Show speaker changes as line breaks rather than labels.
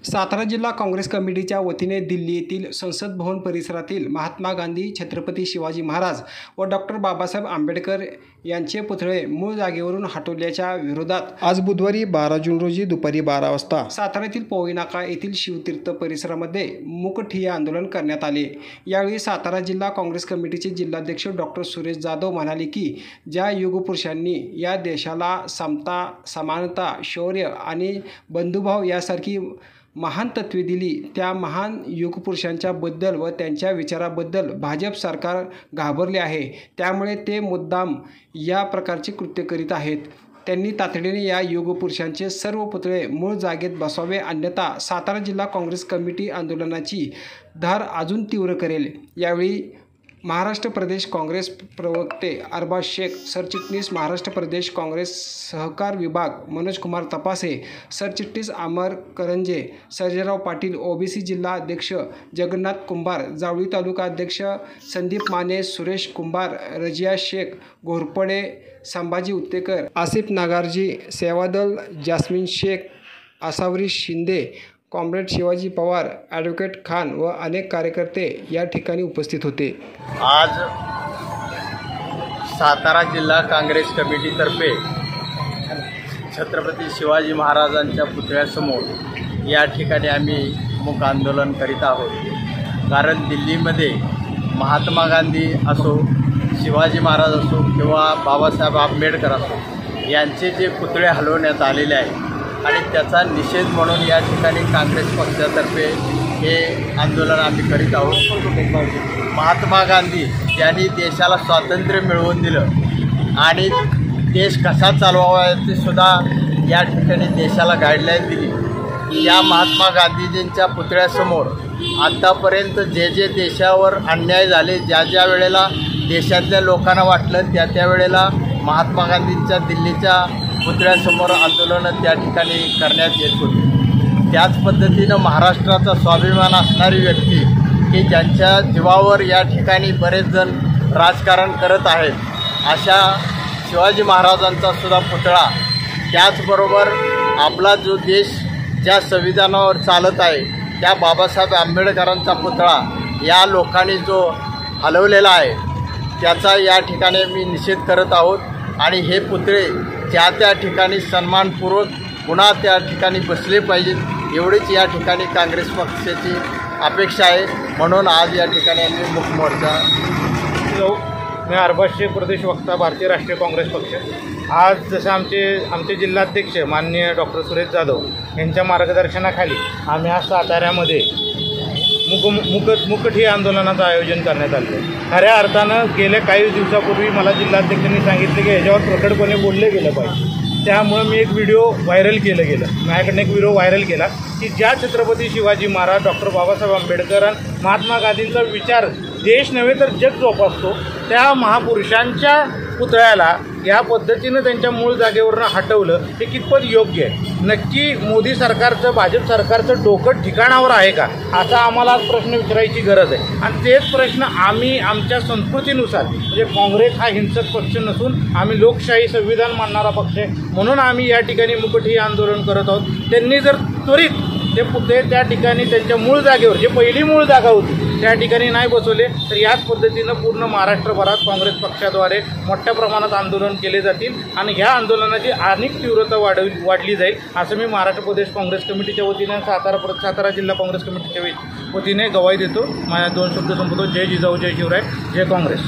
सातारा जिल्हा काँग्रेस कमिटीच्या वतीने दिल्ली येथील संसद भवन परिसरातील महात्मा गांधी, छत्रपती शिवाजी महाराज व डॉक्टर बाबासाहेब आंबेडकर यांचे पुतळे मूळ जागेवरून हटवल्याच्या विरोधात आज बुधवारी 12 जून रोजी दुपारी 12 वाजता सातारा येथील पवई नाका येथील शिवतीर्थ परिसरामध्ये मूक ठिय्या आंदोलन करण्यात आले। यावेळी सातारा जिल्हा काँग्रेस कमिटीचे जिल्हाध्यक्ष डॉक्टर सुरेश जाधव म्हणाले की ज्या युगपुरुषांनी या देशाला समता, समानता, शौर्य आणि बंधुभाव यासारखी महान तत्त्वे दिली, त्या महान युगपुरुषांच्या बद्दल व त्यांच्या विचाराबद्दल भाजप सरकार घाबरले आहे। त्यामुळे ते मुद्दाम या प्रकारचे कृत्य करीत आहेत। त्यांनी तातडीने या युगपुरुषांचे सर्व पुतळे मूळ जागेत बसवावे, अन्यथा सातारा जिल्हा काँग्रेस कमिटी आंदोलनाची धार अजून तीव्र करेल। यावेळी महाराष्ट्र प्रदेश काँग्रेस प्रवक्ते अरबाज शेख, सरचिटणीस महाराष्ट्र प्रदेश काँग्रेस सहकार विभाग मनोज कुमार तपासे, सरचिटणीस अमर करंजे, सर्जेराव पाटील, ओबीसी जिल्हा अध्यक्ष जगन्नाथ कुंभार, जावळी तालुका अध्यक्ष संदीप माने, सुरेश कुंभार, रजिया शेख, घोरपडे, संभाजी उत्तेकर, आसिफ नागार्जी, सेवादल, जास्मिन शेख, आसावरी शिंदे, कॉम्रेड शिवाजी पवार, ॲडव्होकेट खान व अनेक कार्यकर्ते या ठिकाणी उपस्थित होते।
आज सातारा जिल्हा काँग्रेस कमिटीतर्फे छत्रपती शिवाजी महाराजांच्या पुतळ्यासमोर या ठिकाणी आम्ही मूक आंदोलन करीत आहोत। कारण दिल्लीमध्ये महात्मा गांधी असो, शिवाजी महाराज असो किंवा बाबासाहेब आंबेडकर असो यांचे जे पुतळे हलवण्यात आलेले आहेत आणि त्याचा निषेध म्हणून या ठिकाणी काँग्रेस पक्षातर्फे हे आंदोलन आम्ही करीत आहोत। महात्मा गांधी यांनी देशाला स्वातंत्र्य मिळवून दिलं आणि देश कसा चालवावा ते सुद्धा या ठिकाणी देशाला गाईडलाईन दिली। या महात्मा गांधीजींच्या पुतळ्यासमोर आत्तापर्यंत जे जे देशावर अन्याय झाले, ज्या ज्या वेळेला देशातल्या लोकांना वाटलं त्या वेळेला महात्मा गांधींच्या दिल्लीच्या पुतळ्यासमोर आंदोलनं त्या ठिकाणी करण्यात येत होती। त्याच पद्धतीनं महाराष्ट्राचा स्वाभिमान असणारी व्यक्ती की ज्यांच्या जीवावर या ठिकाणी बरेच जण राजकारण करत आहेत, अशा शिवाजी महाराजांचा सुद्धा पुतळा, त्याचबरोबर आपला जो देश ज्या संविधानावर चालत आहे त्या बाबासाहेब आंबेडकरांचा पुतळा या लोकांनी जो हलवलेला आहे त्याचा या ठिकाणी मी निषेध करत आहोत। आणि हे पुतळे त्या ठिकाणी सन्मानपूर्वक पुन्हा त्या ठिकाणी बसले पाहिजेत, एवढीच या ठिकाणी काँग्रेस पक्षाची अपेक्षा आहे। म्हणून आज या ठिकाणी आम्ही मूक मोर्चा।
मैं अरबाज शेख, प्रदेश वक्ता, भारतीय राष्ट्रीय काँग्रेस पक्ष। आज जसं आमचे जिल्हाध्यक्ष माननीय डॉक्टर सुरेश जाधव यांच्या मार्गदर्शनाखाली आम्ही आज साताऱ्यामध्ये मूक ठिय्या आंदोलनाचं आयोजन करण्यात आलं आहे। खऱ्या अर्थानं गेल्या काही दिवसापूर्वी मला जिल्हाध्यक्षांनी सांगितलं की याच्यावर प्रकटपणे बोललं गेलं पाहिजे, त्यामुळं मी एक व्हिडिओ व्हायरल माझ्याकडनं एक व्हिडिओ व्हायरल केला की ज्या छत्रपती शिवाजी महाराज, डॉक्टर बाबासाहेब आंबेडकर आणि महात्मा गांधींचा विचार देश नव्हे तर जग जोपासतो, त्या महापुरुषांच्या पुतळ्याला या पद्धतीनं त्यांच्या मूळ जागेवरून हटवलं हे कितपत योग्य आहे? नक्की मोदी सरकारचं, भाजप सरकारचं डोकं ठिकाणावर आहे का, असा आम्हाला आज प्रश्न विचारायची गरज आहे। आणि तेच प्रश्न आम्ही आमच्या संस्कृतीनुसार, म्हणजे काँग्रेस हा हिंसक पक्ष नसून आम्ही लोकशाही, संविधान मानणारा पक्ष आहे, म्हणून आम्ही या ठिकाणी मूक ठिय्या आंदोलन करत आहोत। त्यांनी जर त्वरित ते पुतळे त्या ठिकाणी त्यांच्या मूळ जागेवर, जे पहिली मूळ जागा होती त्या ठिकाणी नाही बसवले तर याच पद्धतीनं पूर्ण महाराष्ट्रभरात काँग्रेस पक्षाद्वारे मोठ्या प्रमाणात आंदोलन केले जातील आणि ह्या आंदोलनाची अधिक तीव्रता वाढली जाईल, असं मी महाराष्ट्र प्रदेश काँग्रेस कमिटीच्या वतीने सातारा जिल्हा काँग्रेस कमिटीच्या वतीने गवाही देतो। माझ्या 2 शब्द संपवतो। जय जिजाऊ, जय शिवराय, जय काँग्रेस।